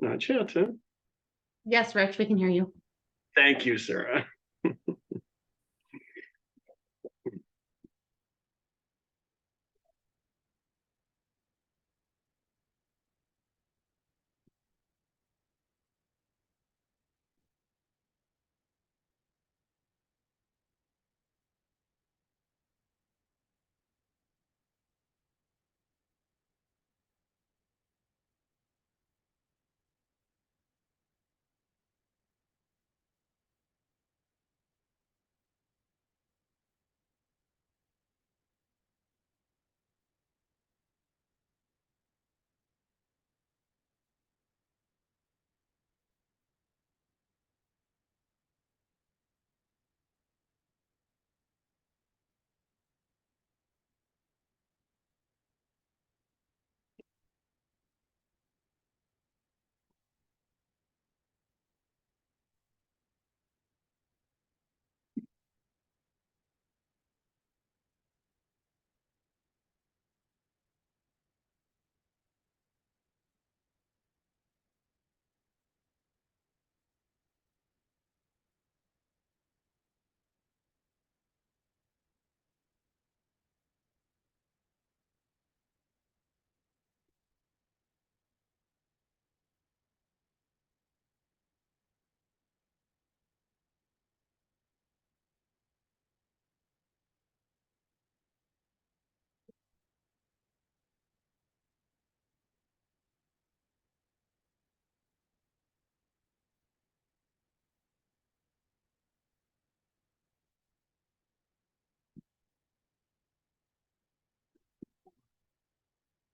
Not yet, huh? Yes, Rich, we can hear you. Thank you, Sarah.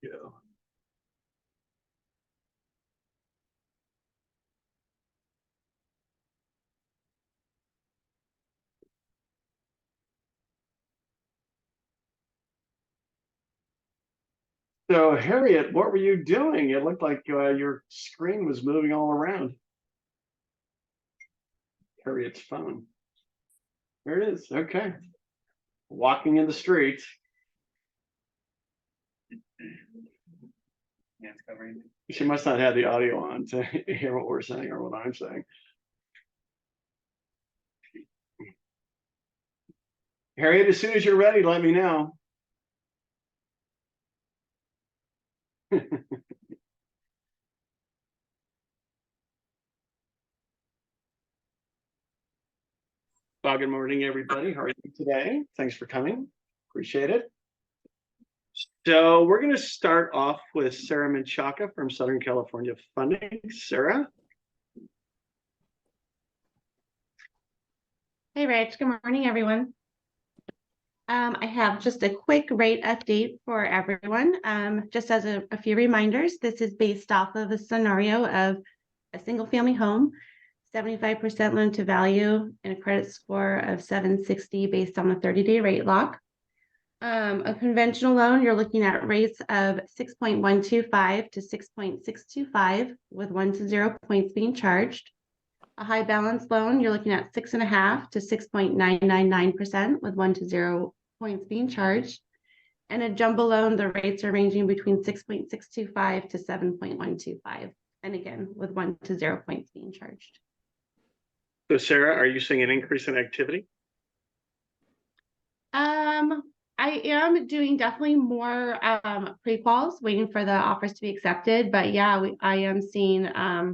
Yeah. So, Harriet, what were you doing? It looked like your screen was moving all around. Harriet's phone. There it is. Okay. Walking in the streets. Yeah, it's covering. She must not have the audio on to hear what we're saying or what I'm saying. Harriet, as soon as you're ready, let me know. Well, good morning, everybody. How are you today? Thanks for coming. Appreciate it. So we're going to start off with Sarah Menchaca from Southern California Funding. Sarah? Hey, Rich. Good morning, everyone. I have just a quick rate update for everyone. Just as a few reminders, this is based off of a scenario of a single family home, 75% loan to value, and a credit score of 760 based on the 30-day rate lock. A conventional loan, you're looking at rates of 6.125 to 6.625 with 1 to 0 points being charged. A high balance loan, you're looking at 6.5 to 6.999% with 1 to 0 points being charged. And a jumbo loan, the rates are ranging between 6.625 to 7.125. And again, with 1 to 0 points being charged. So Sarah, are you seeing an increase in activity? I am doing definitely more pre-quals, waiting for the offers to be accepted. But yeah, I am seeing a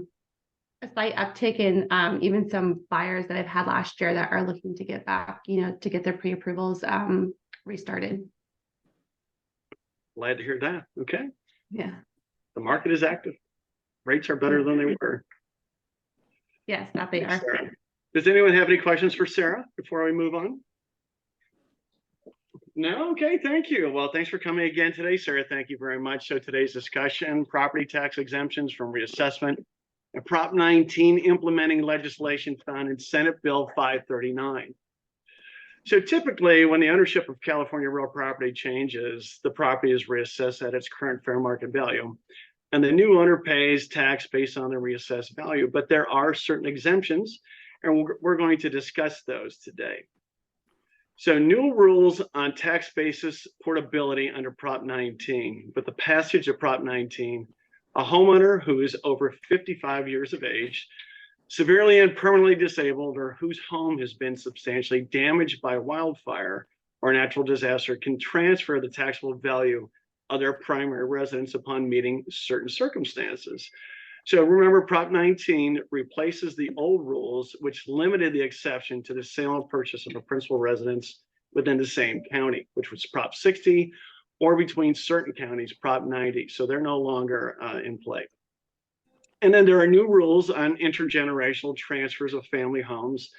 slight uptick in even some buyers that I've had last year that are looking to get back, to get their pre-approvals restarted. Glad to hear that. Okay. Yeah. The market is active. Rates are better than they were. Yes, that they are. Sarah. Does anyone have any questions for Sarah before we move on? No? Okay, thank you. Well, thanks for coming again today, Sarah. Thank you very much. So today's discussion, property tax exemptions from reassessment, and Prop 19 implementing legislation found in Senate Bill 539. So typically, when the ownership of California real property changes, the property is reassessed at its current fair market value. And the new owner pays tax based on the reassessed value. But there are certain exemptions, and we're going to discuss those today. So new rules on tax basis portability under Prop 19. With the passage of Prop 19, a homeowner who is over 55 years of age, severely and permanently disabled, or whose home has been substantially damaged by wildfire or natural disaster can transfer the taxable value of their primary residence upon meeting certain circumstances. So remember, Prop 19 replaces the old rules, which limited the exception to the sale and purchase of a principal residence within the same county, which was Prop 60, or between certain counties, Prop 90. So they're no longer in play. And then there are new rules on intergenerational transfers of family homes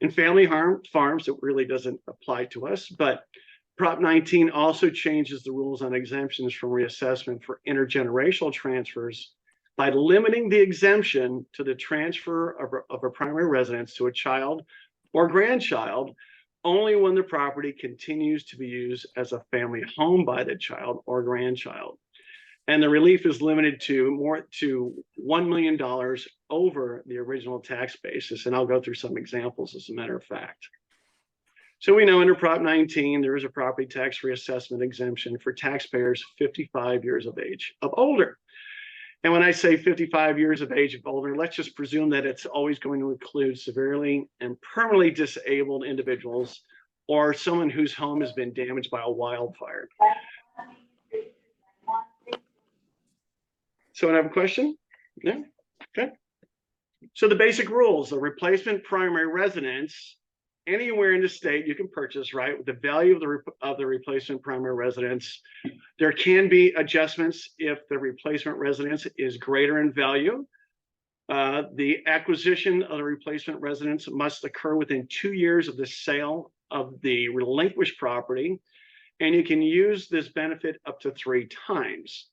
and family farms. It really doesn't apply to us, but Prop 19 also changes the rules on exemptions from reassessment for intergenerational transfers by limiting the exemption to the transfer of a primary residence to a child or grandchild only when the property continues to be used as a family home by the child or grandchild. And the relief is limited to $1 million over the original tax basis. And I'll go through some examples as a matter of fact. So we know under Prop 19, there is a property tax reassessment exemption for taxpayers 55 years of age of older. And when I say 55 years of age of older, let's just presume that it's always going to include severely and permanently disabled individuals or someone whose home has been damaged by a wildfire. So I have a question? Yeah, okay. So the basic rules, the replacement primary residence, anywhere in the state you can purchase, right, with the value of the replacement primary residence. There can be adjustments if the replacement residence is greater in value. The acquisition of the replacement residence must occur within 2 years of the sale of the relinquished property, and you can use this benefit up to 3 times.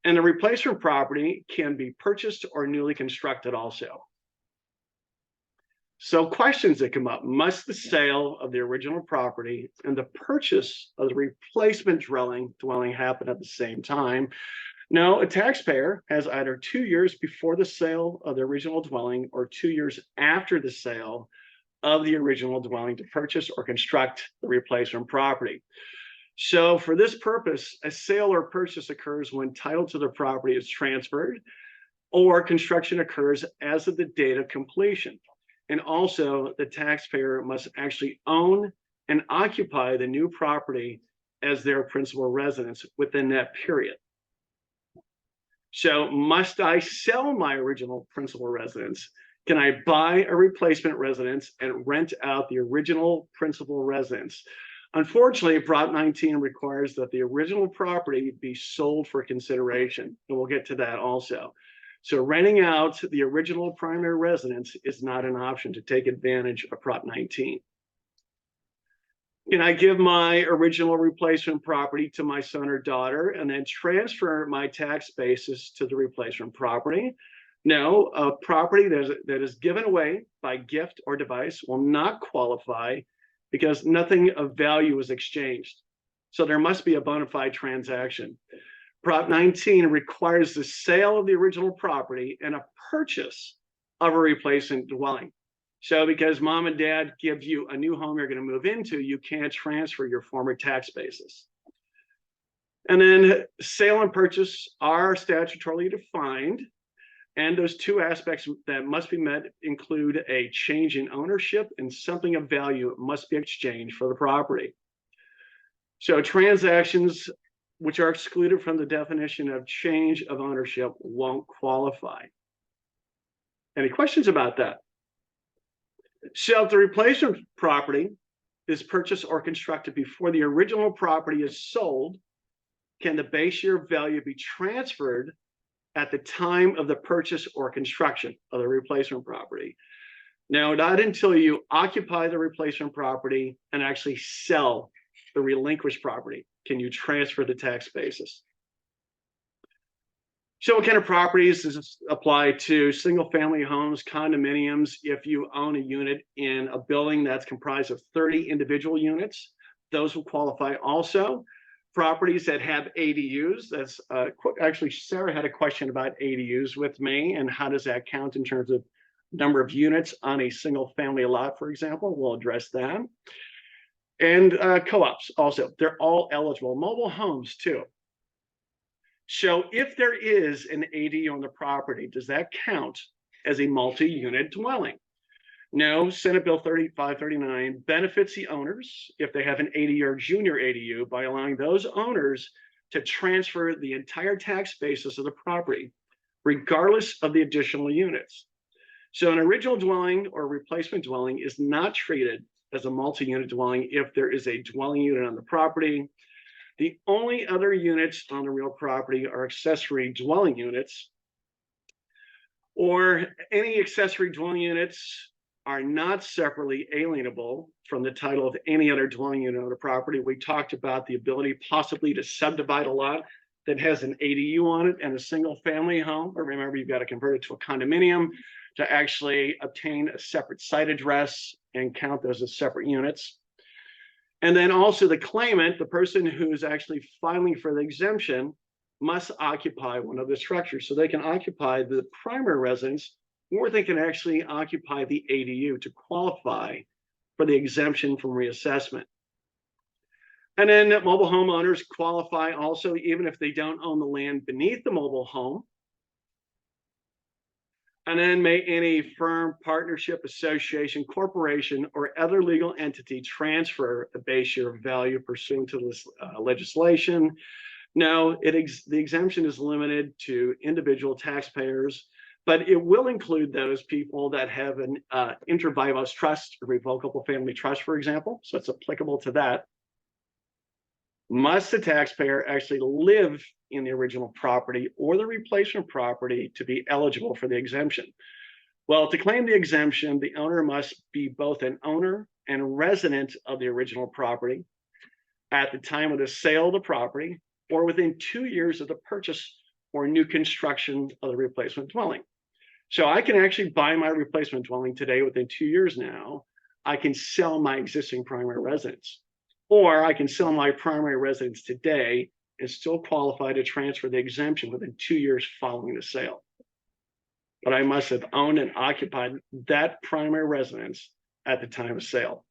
And the replacement property can be purchased or newly constructed also. So questions that come up: must the sale of the original property and the purchase of the replacement dwelling happen at the same time? No, a taxpayer has either 2 years before the sale of the original dwelling or 2 years after the sale of the original dwelling to purchase or construct the replacement property. So for this purpose, a sale or purchase occurs when title to the property is transferred or construction occurs as of the date of completion. And also the taxpayer must actually own and occupy the new property as their principal residence within that period. So must I sell my original principal residence? Can I buy a replacement residence and rent out the original principal residence? Unfortunately, Prop 19 requires that the original property be sold for consideration, and we'll get to that also. So renting out the original primary residence is not an option to take advantage of Prop 19. Can I give my original replacement property to my son or daughter and then transfer my tax basis to the replacement property? No, a property that is given away by gift or device will not qualify because nothing of value is exchanged. So there must be a bona fide transaction. Prop 19 requires the sale of the original property and a purchase of a replacement dwelling. So because mom and dad give you a new home you're going to move into, you can't transfer your former tax basis. And then sale and purchase are statutorily defined. And those 2 aspects that must be met include a change in ownership and something of value must be exchanged for the property. So transactions which are excluded from the definition of change of ownership won't qualify. Any questions about that? So if the replacement property is purchased or constructed before the original property is sold, can the base year value be transferred at the time of the purchase or construction of the replacement property? Now, not until you occupy the replacement property and actually sell the relinquished property can you transfer the tax basis. So what kind of properties does this apply to? Single family homes, condominiums. If you own a unit in a building that's comprised of 30 individual units, those will qualify also. Properties that have ADUs, that's actually Sarah had a question about ADUs with me and how does that count in terms of number of units on a single family lot, for example. We'll address that. And co-ops also, they're all eligible. Mobile homes too. So if there is an ADU on the property, does that count as a multi-unit dwelling? No, Senate Bill 3539 benefits the owners if they have an ADU or junior ADU by allowing those owners to transfer the entire tax basis of the property, regardless of the additional units. So an original dwelling or replacement dwelling is not treated as a multi-unit dwelling if there is a dwelling unit on the property. The only other units on the real property are accessory dwelling units, or any accessory dwelling units are not separately alienable from the title of any other dwelling unit on the property. We talked about the ability possibly to subdivide a lot that has an ADU on it and a single family home, but remember, you've got to convert it to a condominium to actually obtain a separate site address and count those as separate units. And then also the claimant, the person who's actually filing for the exemption, must occupy one of the structures. So they can occupy the primary residence, or they can actually occupy the ADU to qualify for the exemption from reassessment. And then mobile homeowners qualify also, even if they don't own the land beneath the mobile home. And then may any firm, partnership, association, corporation, or other legal entity transfer a base share of value pursuant to this legislation. No, the exemption is limited to individual taxpayers, but it will include those people that have an inter vivos trust, a revocable family trust, for example. So it's applicable to that. Must the taxpayer actually live in the original property or the replacement property to be eligible for the exemption? Well, to claim the exemption, the owner must be both an owner and resident of the original property at the time of the sale of the property, or within 2 years of the purchase or new construction of the replacement dwelling. So I can actually buy my replacement dwelling today. Within 2 years now, I can sell my existing primary residence. Or I can sell my primary residence today and still qualify to transfer the exemption within 2 years following the sale. But I must have owned and occupied that primary residence at the time of sale.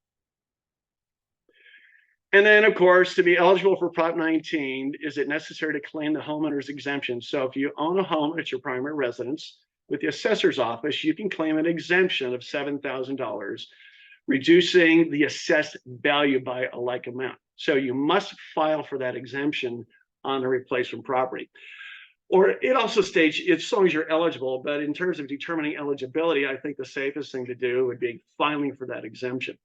And then, of course, to be eligible for Prop 19, is it necessary to claim the homeowner's exemption? So if you own a home at your primary residence, with the assessor's office, you can claim an exemption of $7,000, reducing the assessed value by a like amount. So you must file for that exemption on the replacement property. Or it also states, as long as you're eligible, but in terms of determining eligibility, I think the safest thing to do would be filing for that exemption.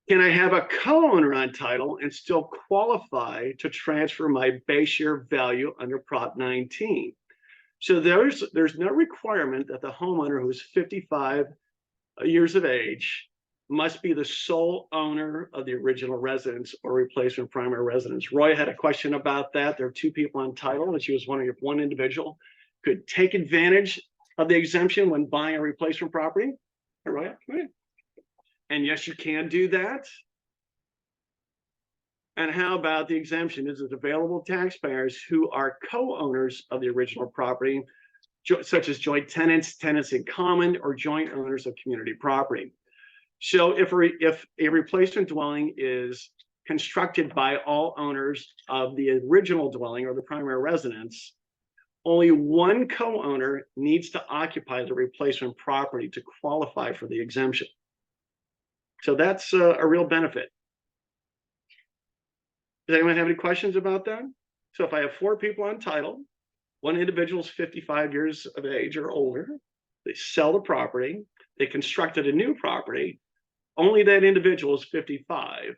Can I have a co-owner on title and still qualify to transfer my base share value under Prop 19? So there's no requirement that the homeowner who is 55 years of age must be the sole owner of the original residence or replacement primary residence. Roy had a question about that. There are two people on title, and she was wondering if one individual could take advantage of the exemption when buying a replacement property. All right. And yes, you can do that. And how about the exemption? Is it available to taxpayers who are co-owners of the original property, such as joint tenants, tenants in common, or joint owners of community property? So if a replacement dwelling is constructed by all owners of the original dwelling or the primary residence, only one co-owner needs to occupy the replacement property to qualify for the exemption. So that's a real benefit. Does anyone have any questions about that? So if I have 4 people on title, one individual is 55 years of age or older, they sell the property, they constructed a new property, only that individual is 55,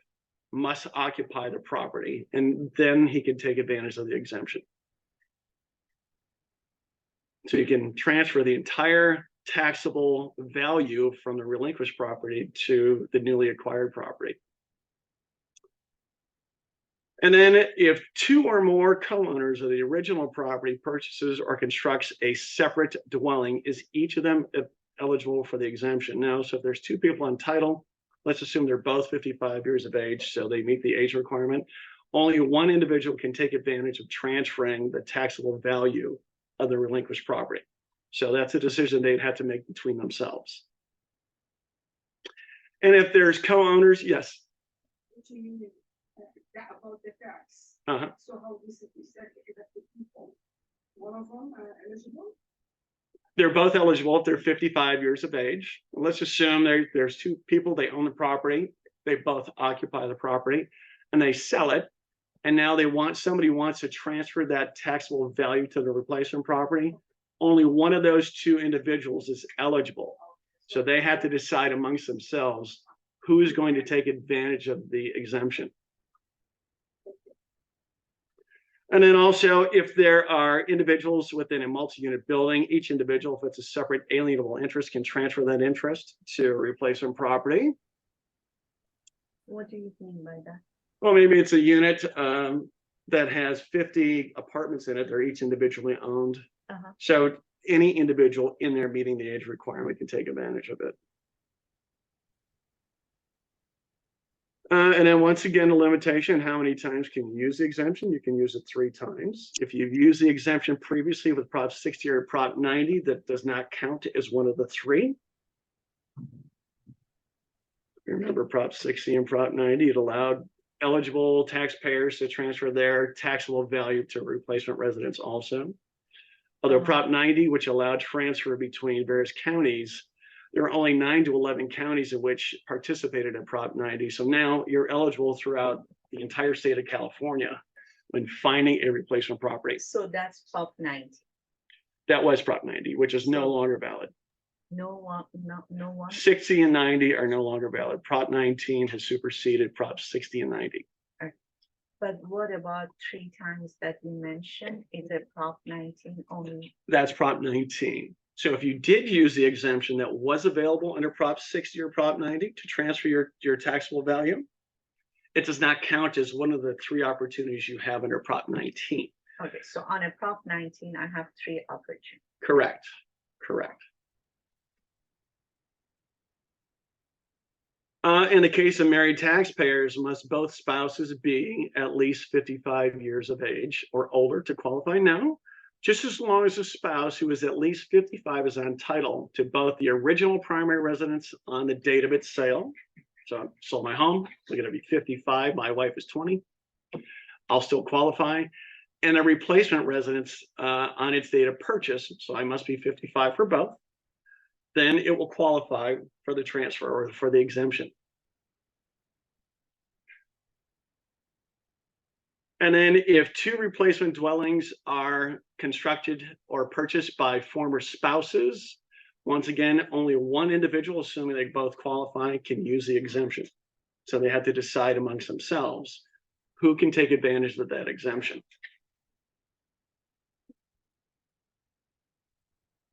must occupy the property, and then he can take advantage of the exemption. So you can transfer the entire taxable value from the relinquished property to the newly acquired property. And then if 2 or more co-owners of the original property purchases or constructs a separate dwelling, is each of them eligible for the exemption? No. So if there's 2 people on title, let's assume they're both 55 years of age, so they meet the age requirement. Only one individual can take advantage of transferring the taxable value of the relinquished property. So that's a decision they'd have to make between themselves. And if there's co-owners, yes. that about the tax. Uh-huh. So how is it said that the people, one of them are eligible? They're both eligible if they're 55 years of age. Let's assume there's two people, they own the property, they both occupy the property, and they sell it. And now somebody wants to transfer that taxable value to the replacement property. Only one of those two individuals is eligible. So they have to decide amongst themselves who's going to take advantage of the exemption. And then also, if there are individuals within a multi-unit building, each individual, if it's a separate alienable interest, can transfer that interest to replacement property. What do you mean by that? Well, maybe it's a unit that has 50 apartments in it. They're each individually owned. Uh-huh. So any individual in there meeting the age requirement can take advantage of it. And then once again, the limitation, how many times can you use the exemption? You can use it 3 times. If you've used the exemption previously with Prop 60 or Prop 90, that does not count as one of the 3. Remember Prop 60 and Prop 90, it allowed eligible taxpayers to transfer their taxable value to replacement residents also. Although Prop 90, which allowed transfer between various counties, there are only 9 to 11 counties in which participated in Prop 90. So now you're eligible throughout the entire state of California when finding a replacement property. So that's Prop 90. That was Prop 90, which is no longer valid. No one. 60 and 90 are no longer valid. Prop 19 has superseded Prop 60 and 90. But what about 3 times that you mentioned? Is it Prop 19 only? That's Prop 19. So if you did use the exemption that was available under Prop 60 or Prop 90 to transfer your taxable value, it does not count as one of the 3 opportunities you have under Prop 19. Okay, so on a Prop 19, I have 3 opportunities. Correct. In the case of married taxpayers, must both spouses be at least 55 years of age or older to qualify now, just as long as the spouse who is at least 55 is on title to both the original primary residence on the date of its sale. So I sold my home, I'm going to be 55, my wife is 20, I'll still qualify. And a replacement residence on its date of purchase, so I must be 55 for both. Then it will qualify for the transfer or for the exemption. And then if 2 replacement dwellings are constructed or purchased by former spouses, once again, only one individual, assuming they both qualify, can use the exemption. So they have to decide amongst themselves who can take advantage of that exemption.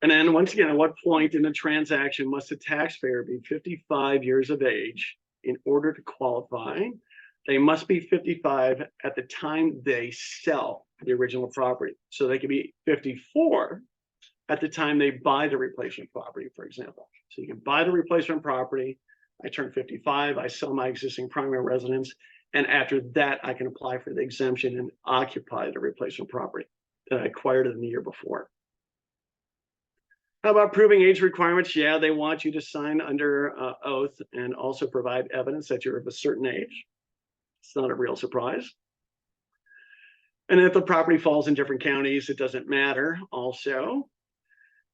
And then once again, at what point in the transaction must the taxpayer be 55 years of age in order to qualify? They must be 55 at the time they sell the original property. So they can be 54 at the time they buy the replacement property, for example. So you can buy the replacement property, I turn 55, I sell my existing primary residence, and after that, I can apply for the exemption and occupy the replacement property that I acquired in the year before. How about proving age requirements? Yeah, they want you to sign under oath and also provide evidence that you're of a certain age. It's not a real surprise. And if the property falls in different counties, it doesn't matter also.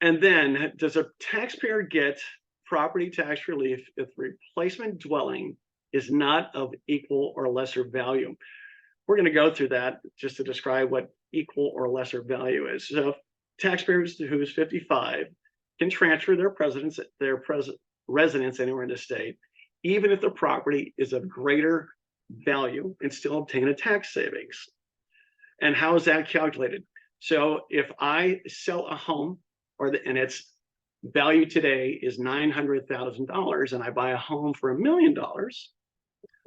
And then, does a taxpayer get property tax relief if replacement dwelling is not of equal or lesser value? We're going to go through that just to describe what equal or lesser value is. So taxpayers who is 55 can transfer their residence anywhere in the state, even if the property is of greater value, and still obtain a tax savings. And how is that calculated? So if I sell a home and its value today is $900,000 and I buy a home for $1 million,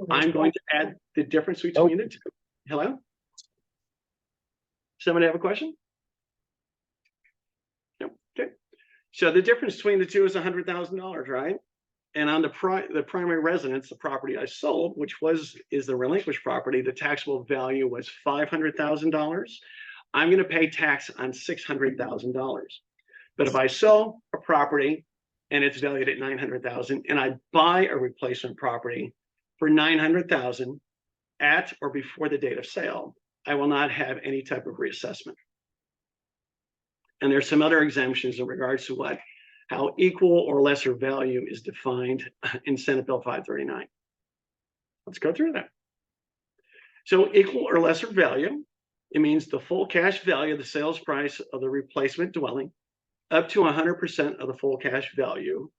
I'm going to add the difference between the two. Hello? Somebody have a question? No. Okay. So the difference between the two is $100,000, right? And on the primary residence, the property I sold, which is the relinquished property, the taxable value was $500,000. I'm going to pay tax on $600,000. But if I sell a property and it's valued at $900,000 and I buy a replacement property for $900,000 at or before the date of sale, I will not have any type of reassessment. And there's some other exemptions in regards to how equal or lesser value is defined in Senate Bill 539. Let's go through that. So equal or lesser value, it means the full cash value of the sales price of the replacement dwelling up to 100% of the full cash value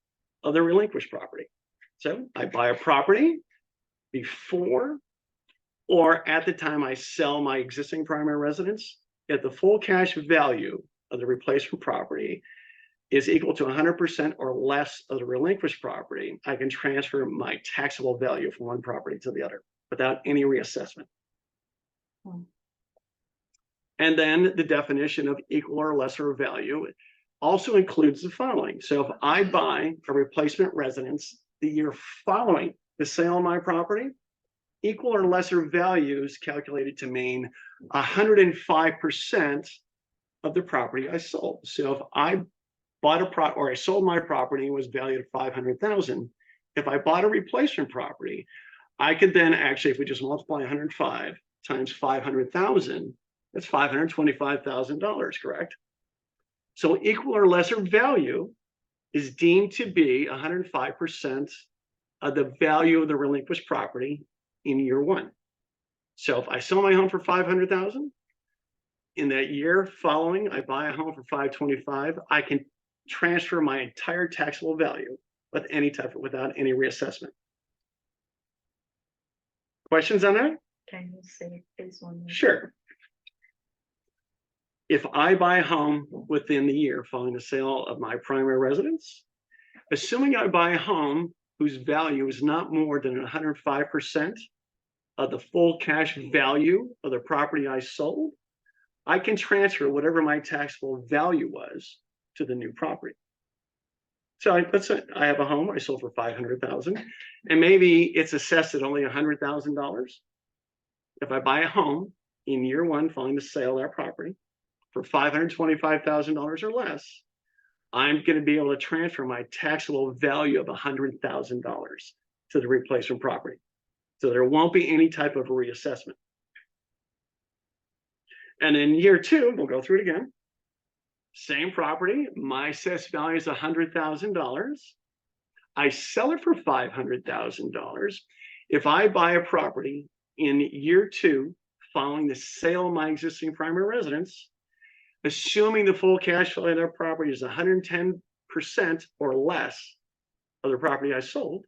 of the relinquished property. So I buy a property before or at the time I sell my existing primary residence, if the full cash value of the replacement property is equal to 100% or less of the relinquished property, I can transfer my taxable value from one property to the other without any reassessment. And then the definition of equal or lesser value also includes the following. So if I buy a replacement residence the year following the sale of my property, equal or lesser value is calculated to mean 105% of the property I sold. So if I bought I sold my property and was valued at $500,000, if I bought a replacement property, I could then actually, if we just multiply 105 times 500,000, that's $525,000, correct? So equal or lesser value is deemed to be 105% of the value of the relinquished property in year one. So if I sell my home for $500,000, in that year following, I buy a home for $525,000, I can transfer my entire taxable value without any reassessment. Questions on that? Can you say please one more? Sure. If I buy a home within the year following the sale of my primary residence, assuming I buy a home whose value is not more than 105% of the full cash value of the property I sold, I can transfer whatever my taxable value was to the new property. So let's say I have a home I sold for $500,000, and maybe it's assessed at only $100,000. If I buy a home in year one following the sale of that property for $525,000 or less, I'm going to be able to transfer my taxable value of $100,000 to the replacement property. So there won't be any type of reassessment. And in year two, we'll go through it again. Same property, my assessed value is $100,000. I sell it for $500,000. If I buy a property in year two following the sale of my existing primary residence, assuming the full cash value of that property is 110% or less of the property I sold,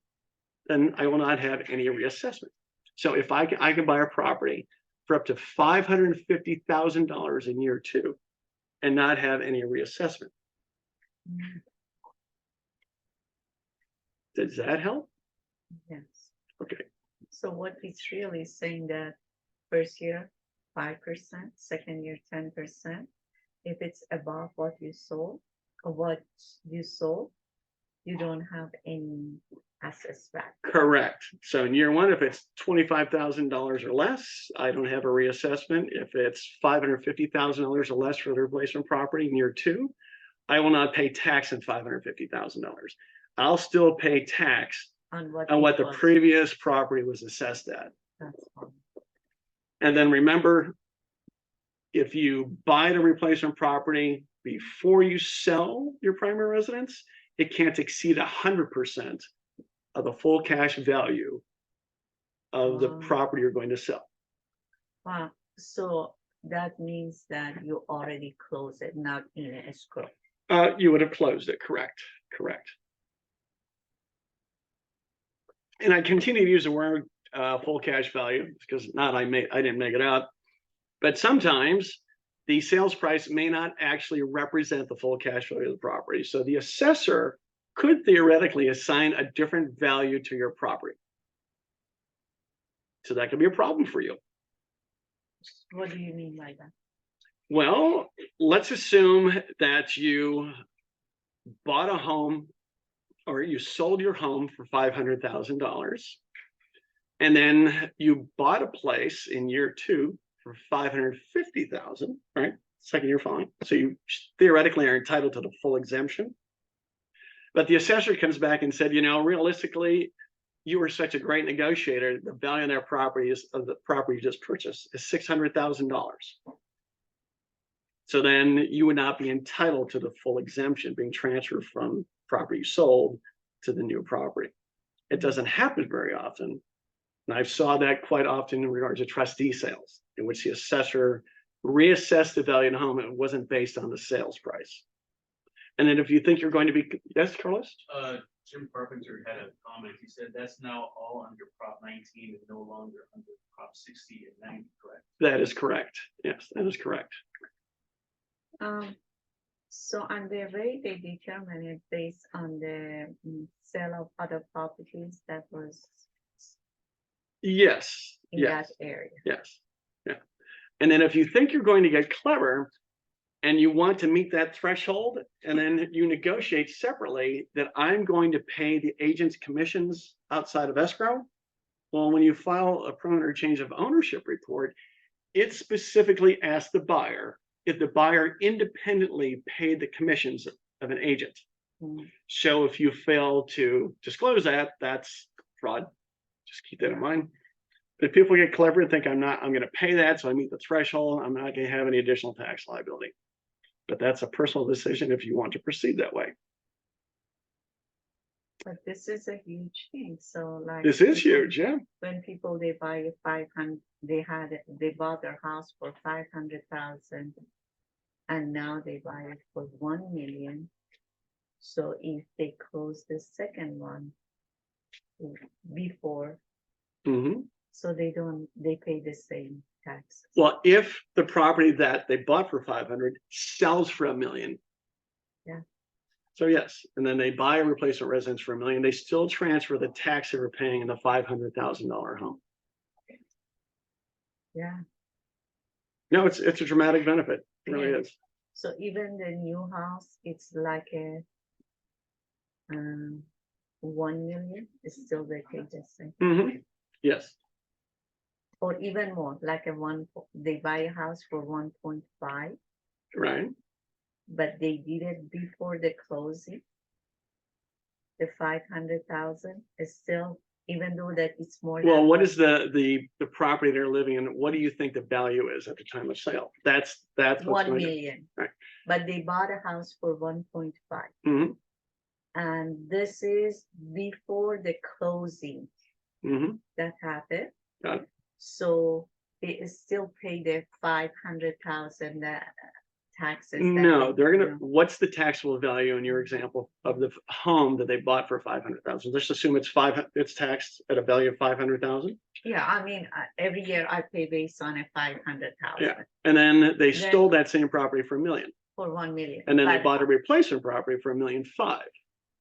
then I will not have any reassessment. So if I can buy a property for up to $550,000 in year two and not have any reassessment. Does that help? Yes. Okay. So what it's really saying that first year, 5%, second year, 10%. If it's above what you sold, you don't have any assessed back. Correct. So in year one, if it's $25,000 or less, I don't have a reassessment. If it's $550,000 or less for the replacement property in year two, I will not pay tax on $550,000. I'll still pay tax On what the previous property was assessed at. That's fine. And then remember, if you buy the replacement property before you sell your primary residence, it can't exceed 100% of the full cash value of the property you're going to sell. Wow. So that means that you already closed it, not in an escrow. You would have closed it, correct. And I continue to use the word full cash value because I didn't make it up. But sometimes the sales price may not actually represent the full cash value of the property. So the assessor could theoretically assign a different value to your property. So that could be a problem for you. What do you mean by that? Well, let's assume that you bought a home or you sold your home for $500,000. And then you bought a place in year two for $550,000, right? Second year following. So you theoretically are entitled to the full exemption. But the assessor comes back and said, realistically, you were such a great negotiator, the value of their property is of the property you just purchased is $600,000. So then you would not be entitled to the full exemption being transferred from property you sold to the new property. It doesn't happen very often. And I saw that quite often in regards to trustee sales, in which the assessor reassessed the value of the home. It wasn't based on the sales price. And then if you think you're going to be, yes, Carlos? Jim Carpenter had a comment. He said that's now all under Prop 19 and no longer under Prop 60 and 90, correct? That is correct. Yes, that is correct. So on the way they determine it based on the sale of other properties that was Yes, in yes, that area. yes, yeah. And then if you think you're going to get clever and you want to meet that threshold, and then you negotiate separately that I'm going to pay the agent's commissions outside of escrow. Well, when you file a preliminary change of ownership report, it specifically asks the buyer if the buyer independently paid the commissions of an agent. Mm. So if you fail to disclose that, that's fraud. Just keep that in mind. If people get clever and think I'm going to pay that, so I meet the threshold, I'm not going to have any additional tax liability. But that's a personal decision if you want to proceed that way. But this is a huge thing. So like This is people- huge, yeah. When people they buy a 500, they bought their house for 500,000, and now they buy it for 1 million. So if they close the second one before, Hmm. so they pay the same tax. Well, if the property that they bought for 500 sells for $1 million. Yeah. So yes, and then they buy a replacement residence for $1 million, they still transfer the tax they were paying in the $500,000 home. Yeah. No, it's a dramatic benefit. It really Yeah. is. So even the new house, it's like a 1 million is still they pay the same. Hmm. Yes. Or even more, like they buy a house for 1.5, Right. but they did it before the closing. The 500,000 is still, even though that it's more. Well, than what is the property they're living in? What do you think the value is at the time of sale? That's what's 1 going to. million? Right. But they bought a house for 1.5. Mhm. And this is before the closing Mhm. that happened. Got it. So they still pay their 500,000 taxes. that No, they- they're gonna. What's the taxable value in your example of the home that they bought for 500,000? Let's assume it's it's taxed at a value of 500,000. Yeah, I mean, every year I pay based on a 500,000 Yeah. And then they Then- stole that same property for $1 million, for 1 million. and then they But- bought a replacement property for $1.5 million.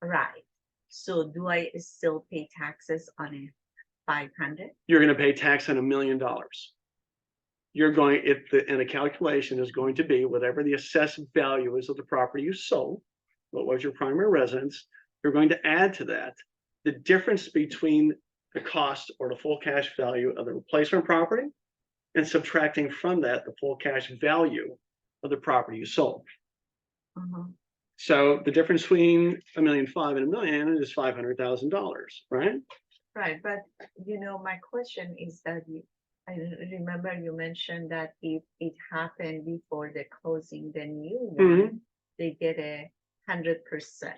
Right. So do I still pay taxes on a 500? You're going to pay tax on $1 million. You're going, and the calculation is going to be whatever the assessed value is of the property you sold, what was your primary residence, you're going to add to that the difference between the cost or the full cash value of the replacement property and subtracting from that the full cash value of the property you sold. Uh-huh. So the difference between $1.5 million and $1 million is $500,000, right? Right, but my question is that I remember you mentioned that if it happened before the closing, the new one, they get 100%.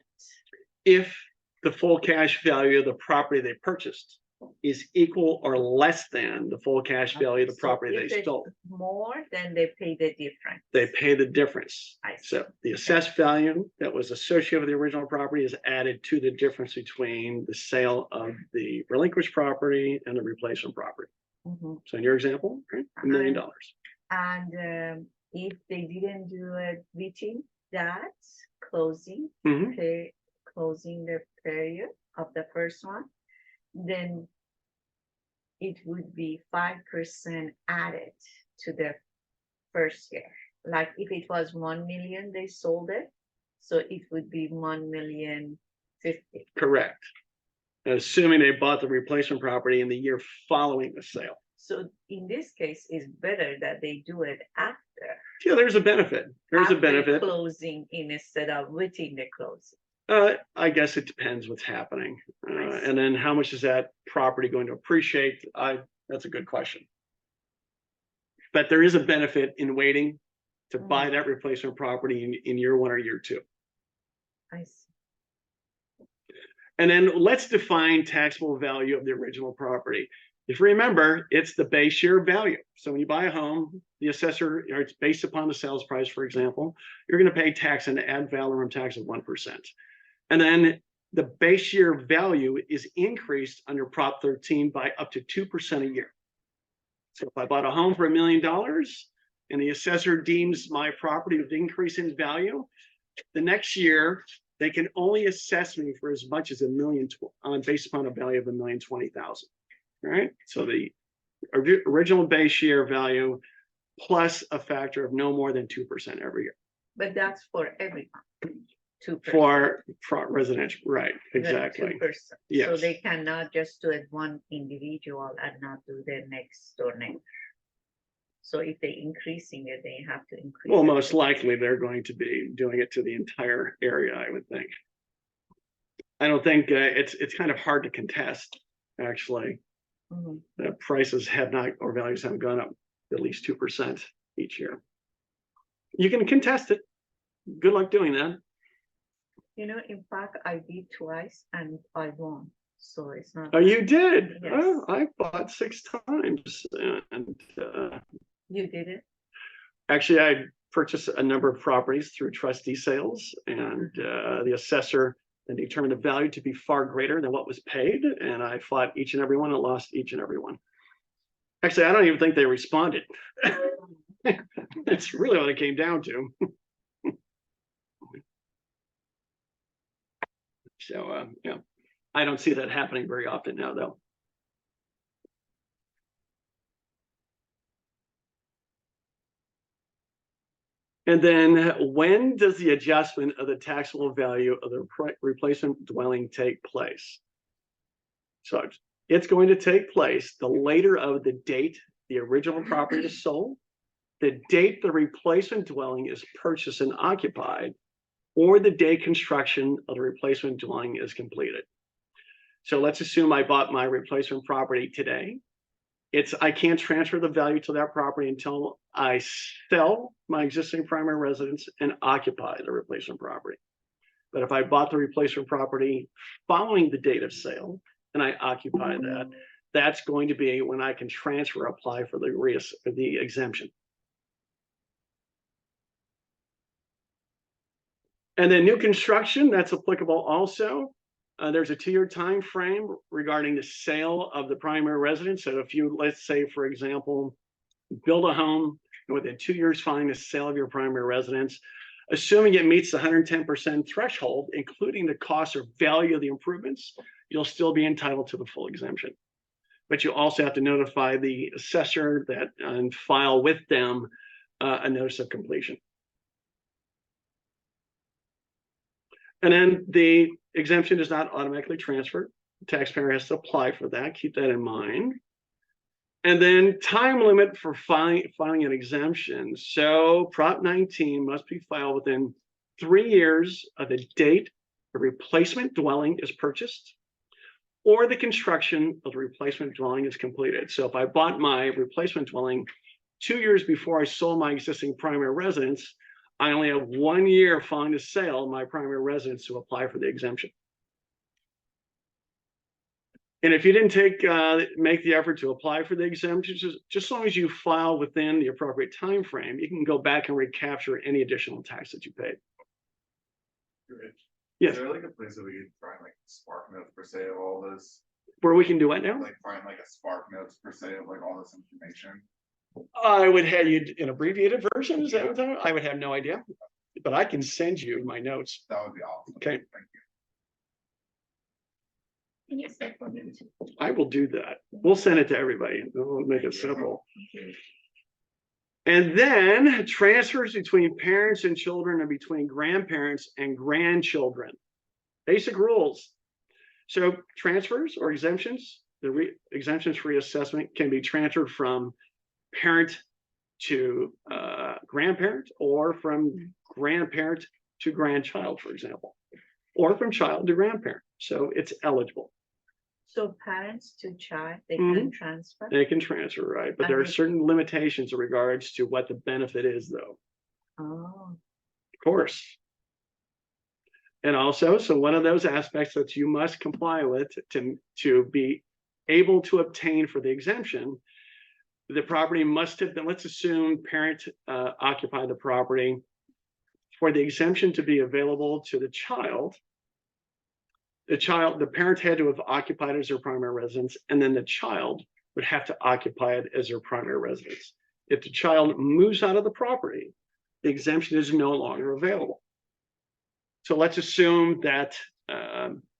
If the full cash value of the property they purchased is equal or less than the full cash value of the So property if they it's stole, more, then they pay the difference. they pay the difference. I see. So the assessed value that was associated with the original property is added to the difference between the sale of the relinquished property and the replacement property. Mhm. So in your example, right, $1 million. And if they didn't do it within that closing, Mhm. closing the period of the first one, then it would be 5% added to the first year. Like if it was 1 million, they sold it, so it would be 1,050,000. Correct. Assuming they bought the replacement property in the year following the sale. So in this case, it's better that they do it after. Yeah, there's a benefit. There's a after benefit. Closing instead of within the closing. I guess it depends what's happening. And then how much is that property going to appreciate? That's a good question. But there is a benefit in waiting to buy that replacement property in year 1 or year 2. I see. And then let's define taxable value of the original property. If you remember, it's the base year value. So when you buy a home, the assessor, or it's based upon the sales price, for example, you're going to pay tax and ad valorem tax of 1%. And then the base year value is increased under Prop 13 by up to 2% a year. So if I bought a home for $1 million and the assessor deems my property with increase in value, the next year they can only assess me for as much as $1 million based upon a value of $1,020,000. All right. So the original base year value plus a factor of no more than 2% every year. But that's for everyone. 2%. For residential, right? Exactly. 2%. Yes. So they cannot just do it one individual and not do their next door neighbor. So if they're increasing it, they have to increase. Well, it. most likely they're going to be doing it to the entire area, I would think. I don't think it's kind of hard to contest, actually. Mhm. The prices have not, or values haven't gone up at least 2% each year. You can contest it. Good luck doing that. You know, in fact, I did twice and I won. So it's not. Oh, you did? Yes. Oh, I bought 6 times. And You did it? actually, I purchased a number of properties through trustee sales, and the assessor then determined the value to be far greater than what was paid. And I fought each and every one and lost each and every one. Actually, I don't even think they responded. That's really what it came down to. So, yeah, I don't see that happening very often now, though. And then when does the adjustment of the taxable value of the replacement dwelling take place? So it's going to take place the later of the date the original property is sold, the date the replacement dwelling is purchased and occupied, or the day construction of the replacement dwelling is completed. So let's assume I bought my replacement property today. I can't transfer the value to that property until I sell my existing primary residence and occupy the replacement property. But if I bought the replacement property following the date of sale and I occupy that, that's going to be when I can apply for the exemption. And then new construction, that's applicable also. There's a 2-year time frame regarding the sale of the primary residence. So if you, let's say, for example, build a home and within 2 years following the sale of your primary residence, assuming it meets the 110% threshold, including the cost or value of the improvements, you'll still be entitled to the full exemption. But you also have to notify the assessor that and file with them a notice of completion. And then the exemption is not automatically transferred. The taxpayer has to apply for that. Keep that in mind. And then time limit for filing an exemption. So Prop 19 must be filed within 3 years of the date the replacement dwelling is purchased or the construction of the replacement dwelling is completed. So if I bought my replacement dwelling 2 years before I sold my existing primary residence, I only have 1 year following the sale of my primary residence to apply for the exemption. And if you didn't make the effort to apply for the exemption, just as long as you file within the appropriate time frame, you can go back and recapture any additional tax that you paid. Yes. Is there like a place that we could find like spark notes per se of all this? Where we can do what now? Like find like a spark notes per se of like all this information? I would have you an abbreviated version. Is that what I would have no idea, but I can send you my notes. That would be awesome. Okay. Thank you. Can you say for me too? I will do that. We'll send it to everybody. We'll make it simple. And then transfers between parents and children and between grandparents and grandchildren. Basic rules. So transfers or exemptions, exemptions for reassessment can be transferred from parent to grandparent or from grandparent to grandchild, for example. or from child to grandparent. So it's eligible. So parents to child, they Mhm. can transfer? They can transfer, right? But there are And they- certain limitations in regards to what the benefit is, though, Oh, of course. And also, so one of those aspects that you must comply with to be able to obtain for the exemption, the property must have been, let's assume parent occupied the property. For the exemption to be available to the parent had to have occupied as their primary residence, and then the child would have to occupy it as their primary residence. If the child moves out of the property, the exemption is no longer available. So let's assume that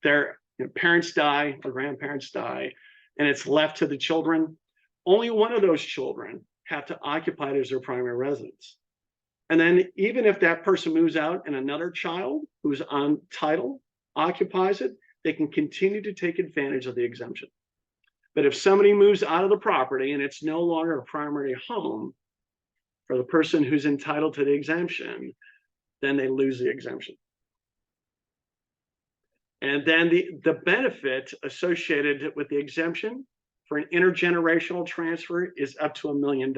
their parents die or grandparents die, and it's left to the children. Only one of those children have to occupy it as their primary residence. And then even if that person moves out and another child who's on title occupies it, they can continue to take advantage of the exemption. But if somebody moves out of the property and it's no longer a primary home for the person who's entitled to the exemption, then they lose the exemption. And then the benefit associated with the exemption for an intergenerational transfer is up to $1 million.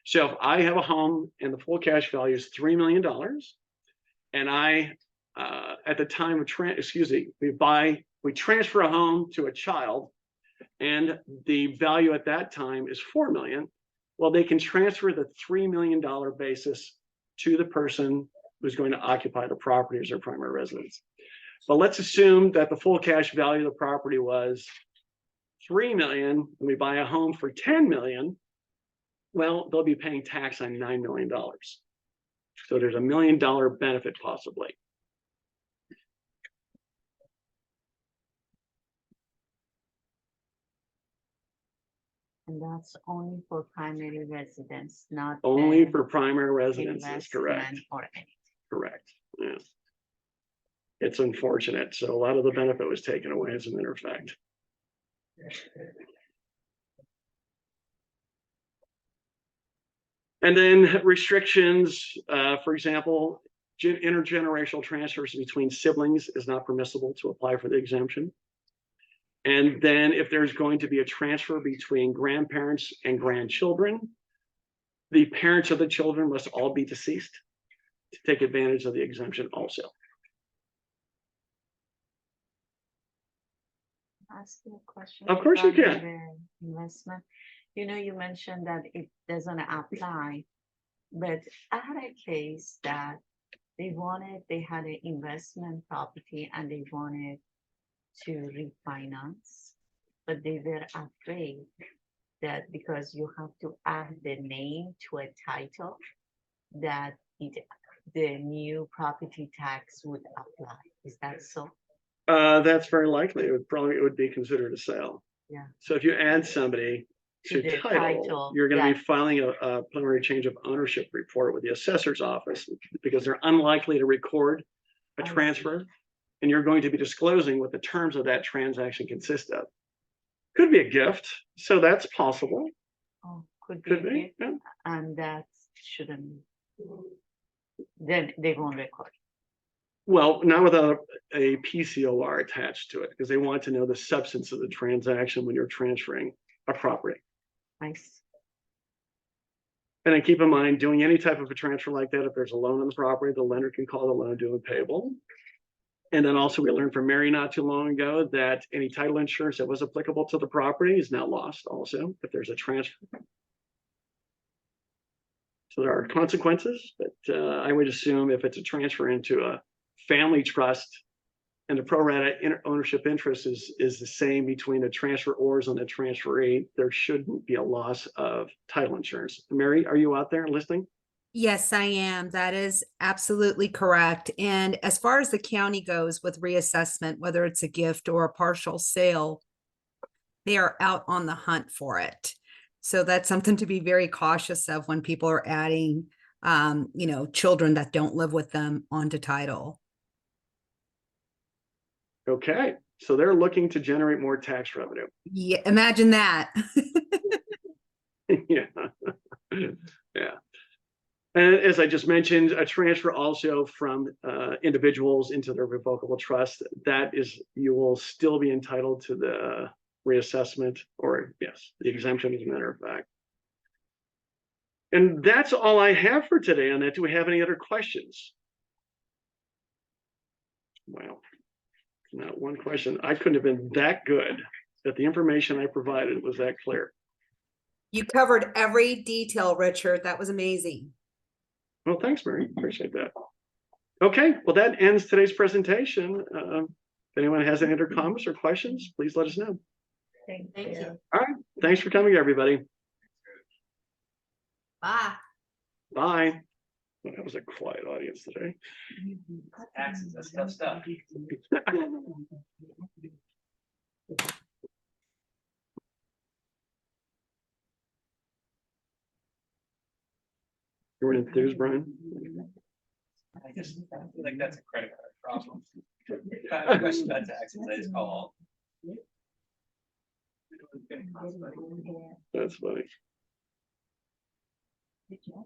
So if I have a home and the full cash value is $3 million, and I, at the time of we transfer a home to a child, and the value at that time is $4 million, well, they can transfer the $3 million basis to the person who's going to occupy the property as their primary residence. But let's assume that the full cash value of the property was $3 million, and we buy a home for $10 million. Well, they'll be paying tax on $9 million. So there's $1 million benefit possibly. and that's only for primary residence, not Only the for primary residences, correct? investment or anything. Correct. Yeah. It's unfortunate. So a lot of the benefit was taken away as a matter of fact. And then restrictions, for example, intergenerational transfers between siblings is not permissible to apply for the exemption. And then if there's going to be a transfer between grandparents and grandchildren, the parents of the children must all be deceased to take advantage of the exemption also. Ask you a question. Of course you regarding can. the investment. You know, you mentioned that it doesn't apply, but I had a case that they had an investment property and they wanted to refinance, but they were afraid that because you have to add the name to a title, that the new property tax would apply. Is that so? That's very likely. It would be considered a sale. Yeah. So if you add somebody to To the title, title, you're going to yeah. be filing a preliminary change of ownership report with the assessor's office because they're unlikely to record a I see. transfer, and you're going to be disclosing what the terms of that transaction consist of. Could be a gift, so that's possible. Oh, could be. Could a be. gift, Yeah. And that shouldn't, then they won't record. Well, not without a PCOR attached to it, because they want to know the substance of the transaction when you're transferring a property. Nice. And then keep in mind, doing any type of a transfer like that, if there's a loan on the property, the lender can call the loan due and payable. And then also we learned from Mary not too long ago that any title insurance that was applicable to the property is now lost also if there's a transfer. So there are consequences, but I would assume if it's a transfer into a family trust and the pro rata ownership interest is the same between the transferors and the transferee, there shouldn't be a loss of title insurance. Mary, are you out there listening? Yes, I am. That is absolutely correct. And as far as the county goes with reassessment, whether it's a gift or a partial sale, they are out on the hunt for it. So that's something to be very cautious of when people are adding, children that don't live with them onto title. Okay, so they're looking to generate more tax revenue. Yeah, imagine that. Yeah. Yeah. And as I just mentioned, a transfer also from individuals into their revocable trust, that is, you will still be entitled to the reassessment, or yes, the exemption, as a matter of fact. And that's all I have for today on that. Do we have any other questions? Wow, not one question. I couldn't have been that good that the information I provided was that clear. You covered every detail, Richard. That was amazing. Well, thanks, Mary. Appreciate that. Okay, well, that ends today's presentation. If anyone has any other comments or questions, please let us know. Thank Thank you. you. All right, thanks for coming, everybody. Bye. Bye. Well, that was a quiet audience today. Taxes, that's tough stuff. You were enthused, Brian? I just I feel like that's a credit card problem. If I have a question about taxes, I just call. That's funny. Good job.